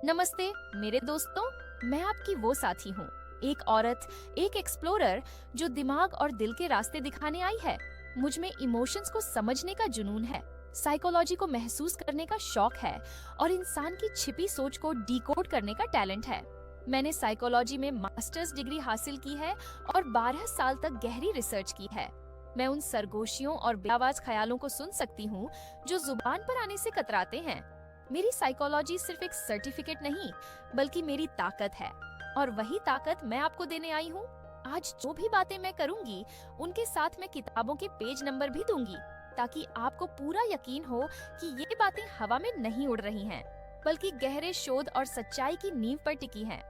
नमस्ते मेरे दोस्तों, मैं आपकी वो साथी हूँ, एक औरत, एक एक्सप्लोरर जो दिमाग और दिल के रास्ते दिखाने आई है। मुझ में इमोशंस को समझने का जुनून है, साइकोलॉजी को महसूस करने का शौक है और इंसान की छिपी सोच को डिकोड करने का टैलेंट है। मैंने साइकोलॉजी में मास्टर्स डिग्री हासिल की है और 12 साल तक गहरी रिसर्च की है। मैं उन सरगोशियों और बेआवाज ख्यालों को सुन सकती हूँ जो जुबान पर आने से कतराते हैं। मेरी साइकोलॉजी सिर्फ एक सर्टिफिकेट नहीं, बल्कि मेरी ताकत है, और वही ताकत मैं आपको देने आई हूँ। आज जो भी बातें मैं करूँगी, उनके साथ मैं किताबों के पेज नंबर भी दूंगी, ताकि आपको पूरा यकीन हो कि ये बातें हवा में नहीं उड़ रही हैं, बल्कि गहरे शोध और सच्चाई की नींव पर टिकी हैं।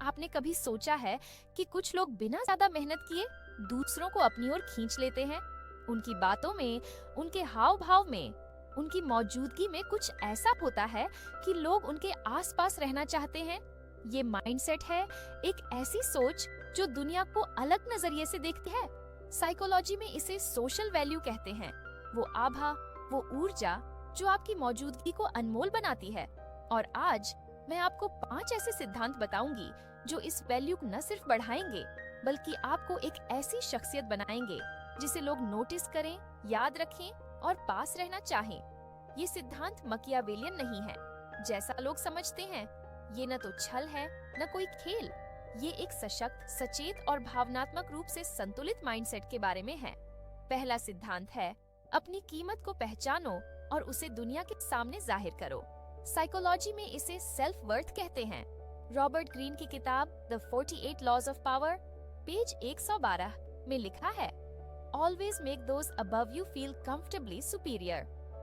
आपने कभी सोचा है कि कुछ लोग बिना ज्यादा मेहनत किए दूसरों को अपनी ओर खींच लेते हैं? उनकी बातों में, उनके हाव भाव में, उनकी मौजूदगी में कुछ ऐसा होता है कि लोग उनके आसपास रहना चाहते हैं। ये माइंडसेट है, एक ऐसी सोच जो दुनिया को अलग नजरिए से देखती है। साइकोलॉजी में इसे सोशल वैल्यू कहते हैं, वो आभा, वो ऊर्जा जो आपकी मौजूदगी को अनमोल बनाती है। और आज मैं आपको 5 ऐसे सिद्धांत बताऊंगी जो इस वैल्यू को न सिर्फ बढ़ाएंगे, बल्कि आपको एक ऐसी शख्सियत बनाएंगे जिसे लोग नोटिस करें, याद रखें और पास रहना चाहें। ये सिद्धांत मकियावेलियन नहीं है जैसा लोग समझते हैं। ये न तो छल है, न कोई खेल। ये एक सशक्त, सचेत और भावनात्मक रूप से संतुलित माइंडसेट के बारे में है। पहला सिद्धांत है, अपनी कीमत को पहचानो और उसे दुनिया के सामने जाहिर करो। साइकोलॉजी में इसे सेल्फ वर्थ कहते हैं। रॉबर्ट ग्रीन की किताब the 48 laws of power, page 112 में लिखा है, Always make those above you feel comfortably superior.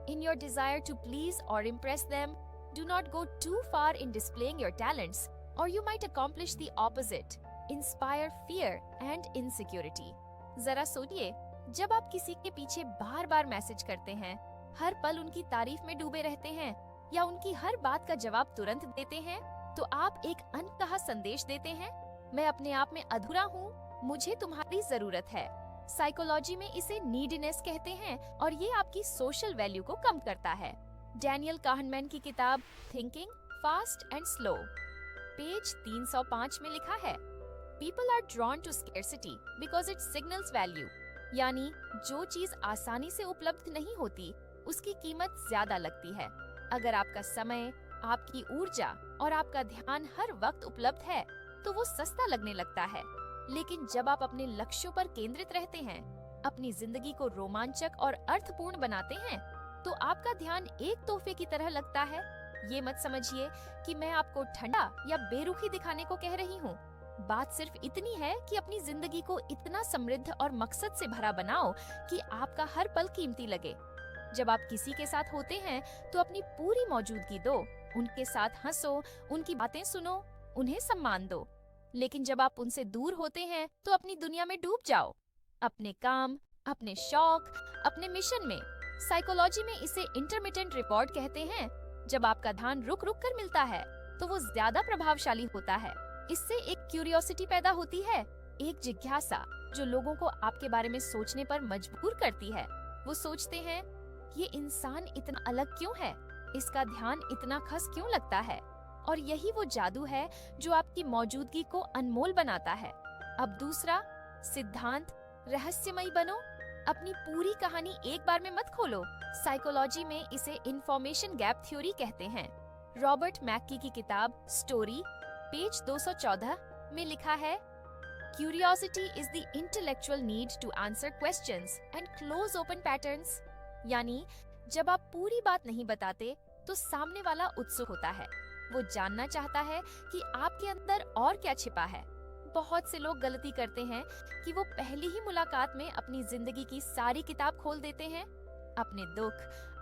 In your desire to please or impress them, do not go too far in displaying your talents, or you might accomplish the opposite, inspire fear and insecurity. जरा सोचिए, जब आप किसी के पीछे बार बार message करते हैं, हर पल उनकी तारीफ में डूबे रहते हैं या उनकी हर बात का जवाब तुरंत देते हैं, तो आप एक अनकहा संदेश देते हैं, मैं अपने आप में अधूरा हूँ, मुझे तुम्हारी जरूरत है। साइकोलॉजी में इसे नीडीनेस कहते हैं और ये आपकी सोशल वैल्यू को कम करता है। डैनियल काहनमैन की किताब thinking fast and slow, page 305 में लिखा है, people are drawn to scarcity because it signals value. यानी जो चीज आसानी से उपलब्ध नहीं होती, उसकी कीमत ज्यादा लगती है। अगर आपका समय, आपकी ऊर्जा और आपका ध्यान हर वक्त उपलब्ध है, तो वो सस्ता लगने लगता है। लेकिन जब आप अपने लक्ष्यों पर केंद्रित रहते हैं, अपनी जिंदगी को रोमांचक और अर्थपूर्ण बनाते हैं, तो आपका ध्यान एक तोहफे की तरह लगता है। ये मत समझिए कि मैं आपको ठंडा या बेरुखी दिखाने को कह रही हूँ। बात सिर्फ इतनी है कि अपनी जिंदगी को इतना समृद्ध और मकसद से भरा बनाओ कि आपका हर पल कीमती लगे। जब आप किसी के साथ होते हैं, तो अपनी पूरी मौजूदगी दो, उनके साथ हंसो, उनकी बातें सुनो, उन्हें सम्मान दो। लेकिन जब आप उनसे दूर होते हैं, तो अपनी दुनिया में डूब जाओ, अपने काम, अपने शौक, अपने मिशन में। साइकोलॉजी में इसे इंटरमिटेंट रिवॉर्ड कहते हैं। जब आपका ध्यान रुक रुक कर मिलता है, तो वो ज्यादा प्रभावशाली होता है। इससे एक क्यूरियोसिटी पैदा होती है, एक जिज्ञासा जो लोगों को आपके बारे में सोचने पर मजबूर करती है। वो सोचते हैं, ये इंसान इतना अलग क्यों है, इसका ध्यान इतना खस क्यों लगता है। और यही वो जादू है जो आपकी मौजूदगी को अनमोल बनाता है। अब दूसरा सिद्धांत, रहस्यमयी बनो। अपनी पूरी कहानी एक बार में मत खोलो। साइकोलॉजी में इसे इंफॉर्मेशन गैप थ्योरी कहते हैं। रॉबर्ट मैकी की किताब स्टोरी, पेज 214 में लिखा है, curiosity is the intellectual need to answer questions and close open patterns. यानी जब आप पूरी बात नहीं बताते, तो सामने वाला उत्सुक होता है। वो जानना चाहता है कि आपके अंदर और क्या छिपा है। बहुत से लोग गलती करते हैं कि वो पहली ही मुलाकात में अपनी जिंदगी की सारी किताब खोल देते हैं, अपने दुख,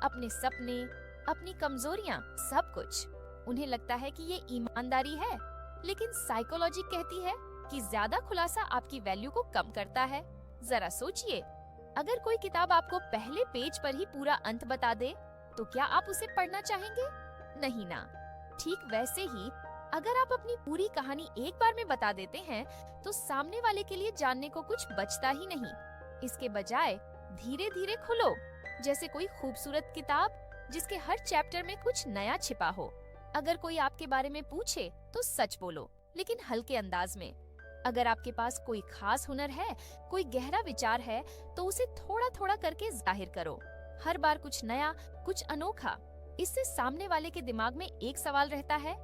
अपने सपने, अपनी कमजोरियां, सब कुछ। उन्हें लगता है कि ये ईमानदारी है, लेकिन साइकोलॉजी कहती है कि ज्यादा खुलासा आपकी वैल्यू को कम करता है। जरा सोचिए, अगर कोई किताब आपको पहले पेज पर ही पूरा अंत बता दे, तो क्या आप उसे पढ़ना चाहेंगे? नहीं ना। ठीक वैसे ही अगर आप अपनी पूरी कहानी एक बार में बता देते हैं, तो सामने वाले के लिए जानने को कुछ बचता ही नहीं। इसके बजाय धीरे धीरे खुलो, जैसे कोई खूबसूरत किताब जिसके हर चैप्टर में कुछ नया छिपा हो। अगर कोई आपके बारे में पूछे तो सच बोलो, लेकिन हल्के अंदाज में। अगर आपके पास कोई खास हुनर है, कोई गहरा विचार है, तो उसे थोड़ा थोड़ा करके जाहिर करो। हर बार कुछ नया, कुछ अनोखा। इससे सामने वाले के दिमाग में एक सवाल रहता है,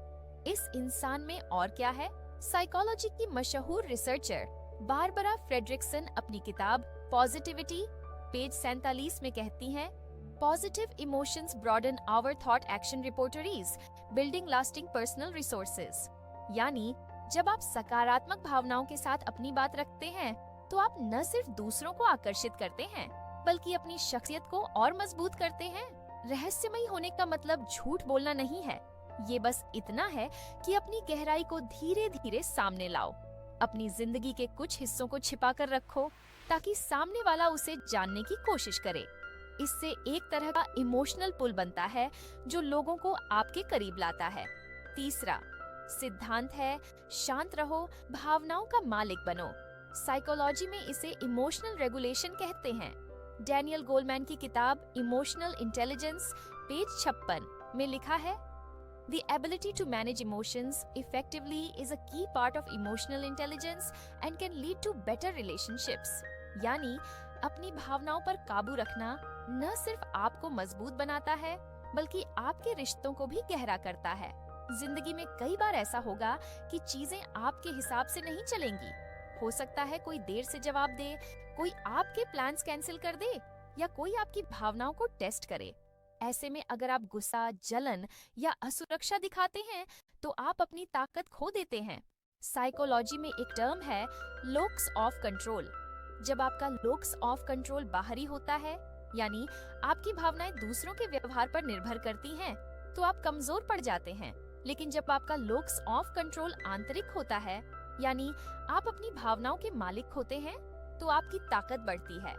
इस इंसान में और क्या है। साइकोलॉजी की मशहूर रिसर्चर बारबरा फ्रेडरिक्सन अपनी किताब पॉजिटिविटी पेज 47 में कहती हैं, positive emotions broaden our thought action repertoires, building lasting personal resources. यानी जब आप सकारात्मक भावनाओं के साथ अपनी बात रखते हैं, तो आप न सिर्फ दूसरों को आकर्षित करते हैं, बल्कि अपनी शख्सियत को और मजबूत करते हैं। रहस्यमयी होने का मतलब झूठ बोलना नहीं है, ये बस इतना है कि अपनी गहराई को धीरे धीरे सामने लाओ। अपनी जिंदगी के कुछ हिस्सों को छिपा कर रखो, ताकि सामने वाला उसे जानने की कोशिश करे। इससे एक तरह का इमोशनल पुल बनता है, जो लोगों को आपके करीब लाता है। तीसरा सिद्धांत है, शांत रहो, भावनाओं का मालिक बनो। साइकोलॉजी में इसे इमोशनल रेगुलेशन कहते हैं। डैनियल गोलमैन की किताब इमोशनल इंटेलिजेंस पेज 56 में लिखा है, The ability to manage emotions effectively is a key part of emotional intelligence and can lead to better relationships. यानी अपनी भावनाओं पर काबू रखना न सिर्फ आपको मजबूत बनाता है, बल्कि आपके रिश्तों को भी गहरा करता है। जिंदगी में कई बार ऐसा होगा कि चीजें आपके हिसाब से नहीं चलेंगी। हो सकता है कोई देर से जवाब दे, कोई आपके प्लान्स कैंसिल कर दे, या कोई आपकी भावनाओं को टेस्ट करे। ऐसे में अगर आप गुस्सा, जलन या असुरक्षा दिखाते हैं, तो आप अपनी ताकत खो देते हैं। साइकोलॉजी में एक टर्म है लोक्स ऑफ कंट्रोल। जब आपका लोक्स ऑफ कंट्रोल बाहरी होता है, यानी आपकी भावनाएं दूसरों के व्यवहार पर निर्भर करती हैं, तो आप कमजोर पड़ जाते हैं। लेकिन जब आपका लोक्स ऑफ कंट्रोल आंतरिक होता है, यानी आप अपनी भावनाओं के मालिक होते हैं, तो आपकी ताकत बढ़ती है।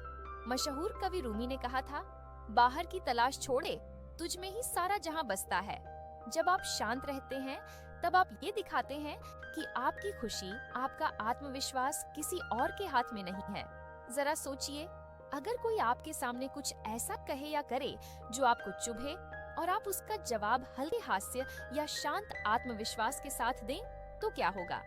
मशहूर कवि रूमी ने कहा था, बाहर की तलाश छोड़े, तुझ में ही सारा जहां बसता है। जब आप शांत रहते हैं, तब आप ये दिखाते हैं कि आपकी खुशी, आपका आत्मविश्वास किसी और के हाथ में नहीं है। जरा सोचिए, अगर कोई आपके सामने कुछ ऐसा कहे या करे जो आपको चुभे, और आप उसका जवाब हल्के हास्य या शांत आत्मविश्वास के साथ दें, तो क्या होगा?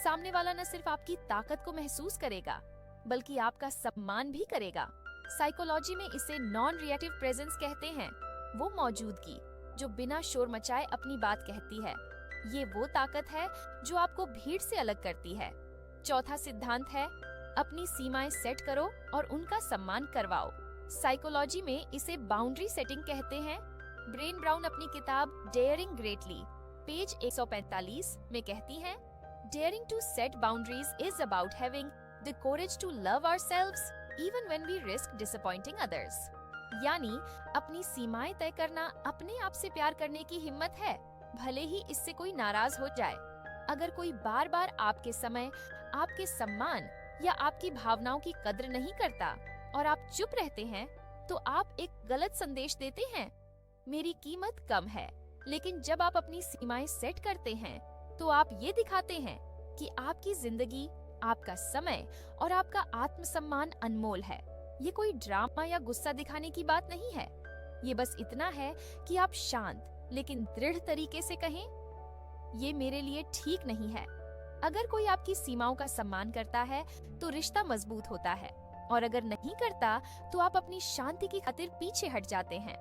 सामने वाला न सिर्फ आपकी ताकत को महसूस करेगा, बल्कि आपका सम्मान भी करेगा। साइकोलॉजी में इसे नॉन रिएक्टिव प्रेजेंस कहते हैं, वो मौजूदगी जो बिना शोर मचाए अपनी बात कहती है। ये वो ताकत है जो आपको भीड़ से अलग करती है। चौथा सिद्धांत है, अपनी सीमाएं सेट करो और उनका सम्मान करवाओ। साइकोलॉजी में इसे बाउंड्री सेटिंग कहते हैं। ब्रेन ब्राउन अपनी किताब डेयरिंग ग्रेटली पेज 145 में कहती हैं, daring to set boundaries is about having the courage to love ourselves even when we risk disappointing others. यानी अपनी सीमाएं तय करना अपने आप से प्यार करने की हिम्मत है, भले ही इससे कोई नाराज हो जाए। अगर कोई बार बार आपके समय, आपके सम्मान या आपकी भावनाओं की कद्र नहीं करता और आप चुप रहते हैं, तो आप एक गलत संदेश देते हैं, मेरी कीमत कम है। लेकिन जब आप अपनी सीमाएं सेट करते हैं, तो आप ये दिखाते हैं कि आपकी जिंदगी, आपका समय और आपका आत्मसम्मान अनमोल है। ये कोई ड्रामा या गुस्सा दिखाने की बात नहीं है। ये बस इतना है कि आप शांत लेकिन दृढ़ तरीके से कहें, ये मेरे लिए ठीक नहीं है। अगर कोई आपकी सीमाओं का सम्मान करता है, तो रिश्ता मजबूत होता है, और अगर नहीं करता, तो आप अपनी शांति की खातिर पीछे हट जाते हैं,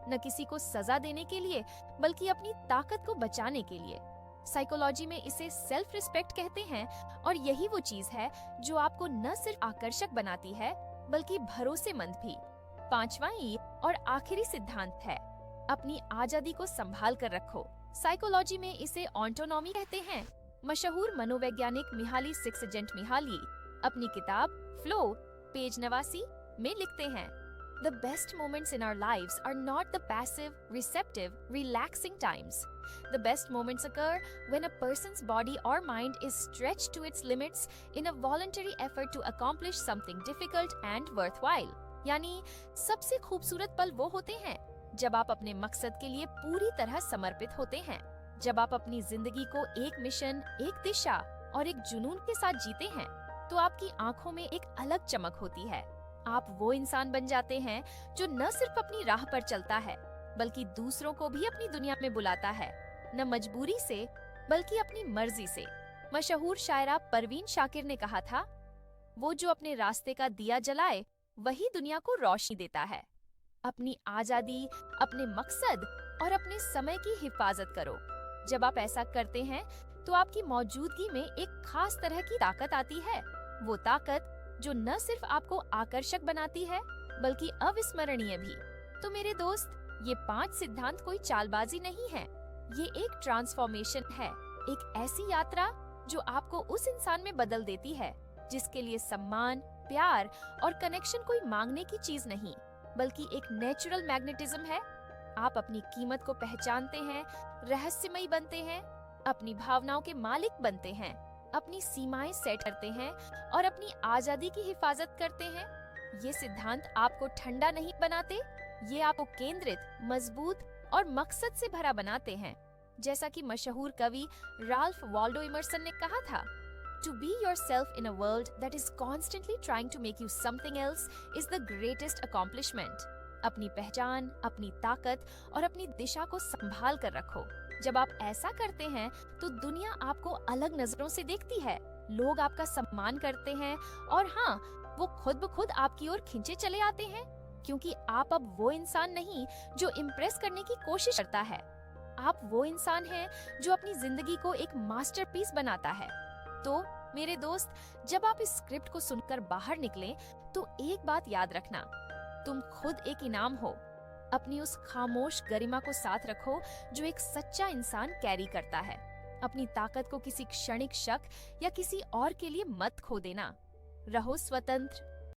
न किसी को सजा देने के लिए, बल्कि अपनी ताकत को बचाने के लिए। साइकोलॉजी में इसे सेल्फ रिस्पेक्ट कहते हैं, और यही वो चीज है जो आपको न सिर्फ आकर्षक बनाती है, बल्कि भरोसेमंद भी। पांचवा और आखिरी सिद्धांत है, अपनी आजादी को संभाल कर रखो। साइकोलॉजी में इसे ऑटोनॉमी कहते हैं। मशहूर मनोवैज्ञानिक मिहाली सिक्सजेंटमिहाली अपनी किताब फ्लो पेज 89 में लिखते हैं, The best moments in our lives are not the passive, receptive, relaxing times. The best moments occur when a person's body or mind is stretched to its limits in a voluntary effort to accomplish something difficult and worthwhile. यानी सबसे खूबसूरत पल वो होते हैं जब आप अपने मकसद के लिए पूरी तरह समर्पित होते हैं, जब आप अपनी जिंदगी को एक मिशन, एक दिशा और एक जुनून के साथ जीते हैं, तो आपकी आंखों में एक अलग चमक होती है। आप वो इंसान बन जाते हैं जो न सिर्फ अपनी राह पर चलता है, बल्कि दूसरों को भी अपनी दुनिया में बुलाता है। न मजबूरी से बल्कि अपनी मर्जी से। मशहूर शायरा परवीन शाकिर ने कहा था, वो जो अपने रास्ते का दिया जलाए वही दुनिया को रोशनी देता है। अपनी आजादी, अपने मकसद और अपने समय की हिफाजत करो। जब आप ऐसा करते हैं तो आपकी मौजूदगी में एक खास तरह की ताकत आती है। वो ताकत जो न सिर्फ आपको आकर्षक बनाती है बल्कि अविस्मरणीय भी। तो मेरे दोस्त, ये 5 सिद्धांत कोई चालबाजी नहीं है। ये एक ट्रांसफॉर्मेशन है, एक ऐसी यात्रा जो आपको उस इंसान में बदल देती है जिसके लिए सम्मान, प्यार और कनेक्शन कोई मांगने की चीज नहीं बल्कि एक नेचुरल मैग्नेटिज्म है। आप अपनी कीमत को पहचानते हैं, रहस्यमयी बनते हैं, अपनी भावनाओं के मालिक बनते हैं, अपनी सीमाएं सेट करते हैं और अपनी आजादी की हिफाजत करते हैं। ये सिद्धांत आपको ठंडा नहीं बनाते, ये आपको केंद्रित, मजबूत और मकसद से भरा बनाते हैं। जैसा कि मशहूर कवि राल्फ वाल्डो इमर्सन ने कहा था, To be yourself in a world that is constantly trying to make you something else is the greatest accomplishment. अपनी पहचान, अपनी ताकत और अपनी दिशा को संभाल कर रखो। जब आप ऐसा करते हैं तो दुनिया आपको अलग नजरों से देखती है, लोग आपका सम्मान करते हैं और हाँ, वो खुद ब खुद आपकी ओर खींचे चले आते हैं, क्योंकि आप अब वो इंसान नहीं जो इम्प्रेस करने की कोशिश करता है। आप वो इंसान हैं जो अपनी जिंदगी को एक मास्टरपीस बनाता है। तो मेरे दोस्त, जब आप इस स्क्रिप्ट को सुनकर बाहर निकलें तो एक बात याद रखना, तुम खुद एक इनाम हो। अपनी उस खामोश गरिमा को साथ रखो जो एक सच्चा इंसान कैरी करता है। अपनी ताकत को किसी क्षणिक शक या किसी और के लिए मत खो देना। रहो स्वतंत्र,